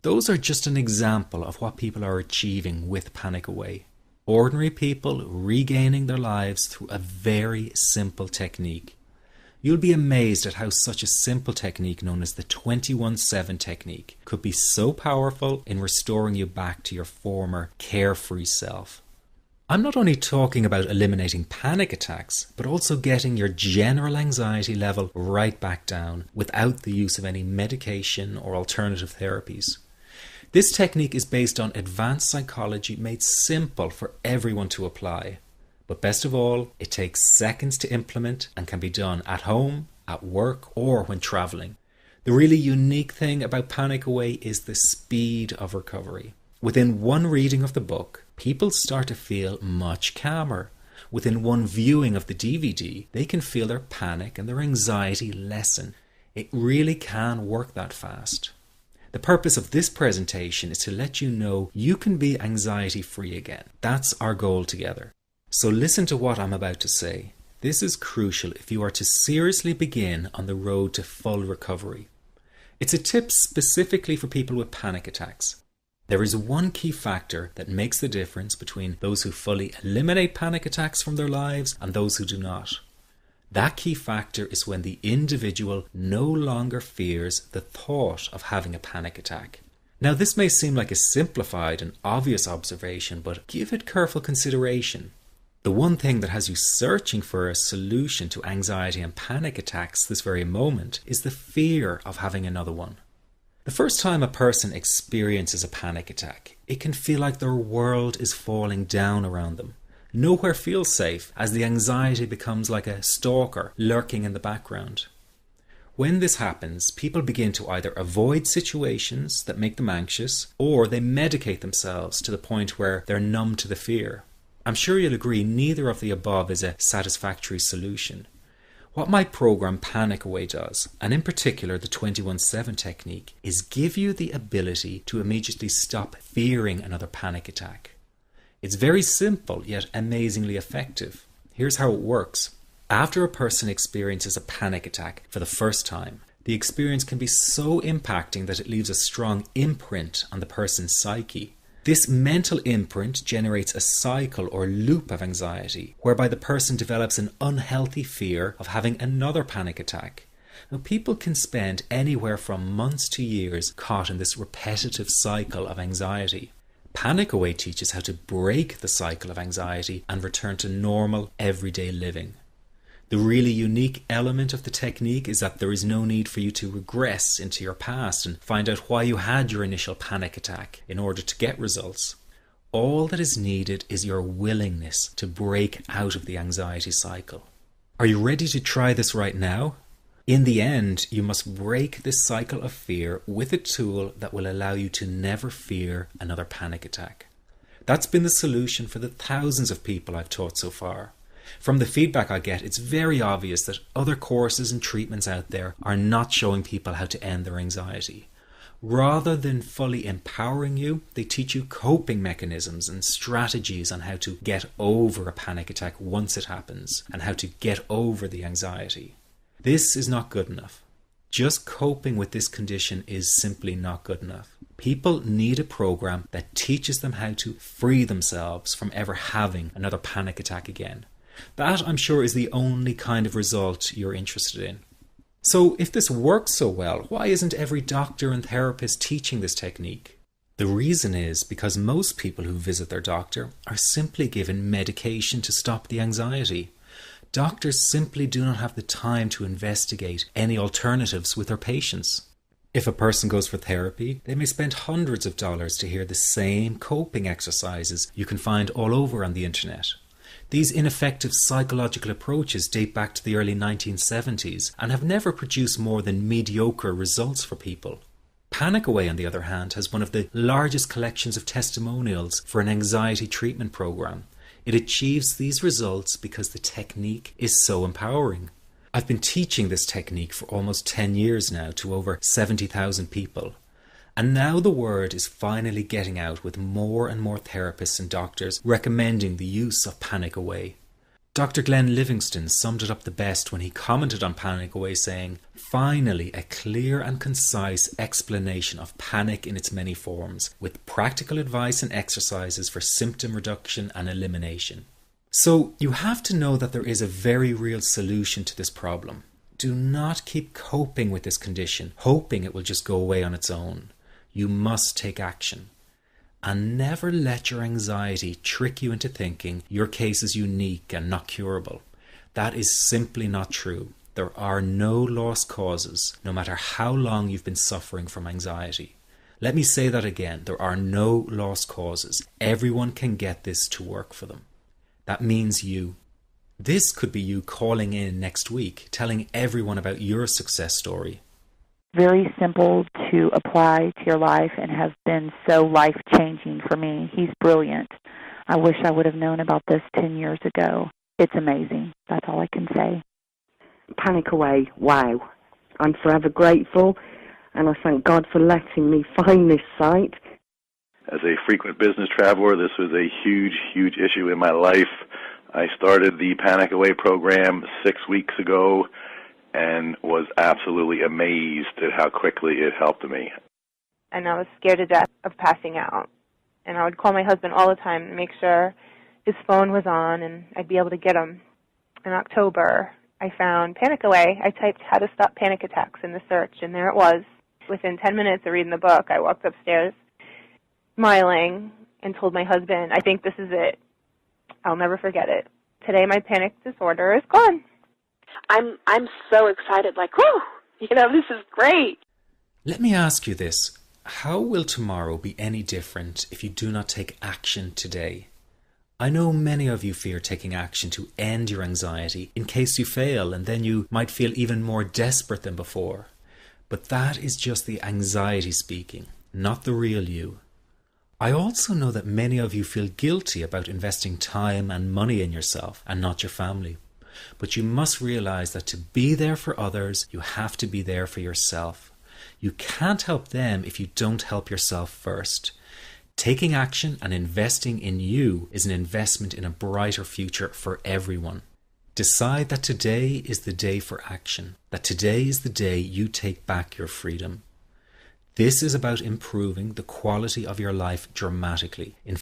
Those are just an example of what people are achieving with Panic Away. Ordinary people regaining their lives through a very simple technique. You'll be amazed at how such a simple technique known as the 21-7 technique could be so powerful in restoring you back to your former carefree self. I'm not only talking about eliminating panic attacks, but also getting your general anxiety level right back down without the use of any medication or alternative therapies. This technique is based on advanced psychology made simple for everyone to apply. But best of all, it takes seconds to implement and can be done at home, at work, or when traveling. The really unique thing about Panic Away is the speed of recovery. Within one reading of the book, people start to feel much calmer. Within one viewing of the DVD, they can feel their panic and their anxiety lessen. It really can work that fast. The purpose of this presentation is to let you know you can be anxiety-free again. That's our goal together. So listen to what I'm about to say. This is crucial if you are to seriously begin on the road to full recovery. It's a tip specifically for people with panic attacks. There is one key factor that makes the difference between those who fully eliminate panic attacks from their lives and those who do not. That key factor is when the individual no longer fears the thought of having a panic attack. Now, this may seem like a simplified and obvious observation, but give it careful consideration. The one thing that has you searching for a solution to anxiety and panic attacks this very moment is the fear of having another one. The first time a person experiences a panic attack, it can feel like their world is falling down around them. Nowhere feels safe as the anxiety becomes like a stalker lurking in the background. When this happens, people begin to either avoid situations that make them anxious, or they medicate themselves to the point where they're numb to the fear. I'm sure you'll agree neither of the above is a satisfactory solution. What my program Panic Away does, and in particular the 21-7 technique, is give you the ability to immediately stop fearing another panic attack. It's very simple yet amazingly effective. Here's how it works. After a person experiences a panic attack for the first time, the experience can be so impacting that it leaves a strong imprint on the person's psyche. This mental imprint generates a cycle or loop of anxiety, whereby the person develops an unhealthy fear of having another panic attack. Now, people can spend anywhere from months to years caught in this repetitive cycle of anxiety. Panic Away teaches how to break the cycle of anxiety and return to normal, everyday living. The really unique element of the technique is that there is no need for you to regress into your past and find out why you had your initial panic attack in order to get results. All that is needed is your willingness to break out of the anxiety cycle. Are you ready to try this right now? In the end, you must break this cycle of fear with a tool that will allow you to never fear another panic attack. That's been the solution for the thousands of people I've taught so far. From the feedback I get, it's very obvious that other courses and treatments out there are not showing people how to end their anxiety. Rather than fully empowering you, they teach you coping mechanisms and strategies on how to get over a panic attack once it happens and how to get over the anxiety. This is not good enough. Just coping with this condition is simply not good enough. People need a program that teaches them how to free themselves from ever having another panic attack again. That, I'm sure, is the only kind of result you're interested in. So if this works so well, why isn't every doctor and therapist teaching this technique? The reason is because most people who visit their doctor are simply given medication to stop the anxiety. Doctors simply do not have the time to investigate any alternatives with their patients. If a person goes for therapy, they may spend hundreds of dollars to hear the same coping exercises you can find all over on the internet. These ineffective psychological approaches date back to the early 1970s and have never produced more than mediocre results for people. Panic Away, on the other hand, has one of the largest collections of testimonials for an anxiety treatment program. It achieves these results because the technique is so empowering. I've been teaching this technique for almost 10 years now to over 70,000 people. And now the word is finally getting out with more and more therapists and doctors recommending the use of Panic Away. Dr. Glenn Livingston summed it up the best when he commented on Panic Away, saying, "Finally, a clear and concise explanation of panic in its many forms, with practical advice and exercises for symptom reduction and elimination." So you have to know that there is a very real solution to this problem. Do not keep coping with this condition, hoping it will just go away on its own. You must take action. And never let your anxiety trick you into thinking your case is unique and not curable. That is simply not true. There are no lost causes, no matter how long you've been suffering from anxiety. Let me say that again. There are no lost causes. Everyone can get this to work for them. That means you. This could be you calling in next week, telling everyone about your success story. Very simple to apply to your life and has been so life-changing for me. He's brilliant. I wish I would have known about this 10 years ago. It's amazing. That's all I can say. Panic Away, wow. I'm forever grateful, and I thank God for letting me find this site. As a frequent business traveler, this was a huge, huge issue in my life. I started the Panic Away program 6 weeks ago and was absolutely amazed at how quickly it helped me. And I was scared to death of passing out. And I would call my husband all the time to make sure his phone was on and I'd be able to get him. In October, I found Panic Away. I typed "how to stop panic attacks" in the search, and there it was. Within 10 minutes of reading the book, I walked upstairs smiling and told my husband, "I think this is it. I'll never forget it. Today my panic disorder is gone." I'm so excited, like, whoo, this is great. Let me ask you this. How will tomorrow be any different if you do not take action today? I know many of you fear taking action to end your anxiety in case you fail, and then you might feel even more desperate than before. But that is just the anxiety speaking, not the real you. I also know that many of you feel guilty about investing time and money in yourself and not your family. But you must realize that to be there for others, you have to be there for yourself. You can't help them if you don't help yourself first. Taking action and investing in you is an investment in a brighter future for everyone. Decide that today is the day for action, that today is the day you take back your freedom. This is about improving the quality of your life dramatically. In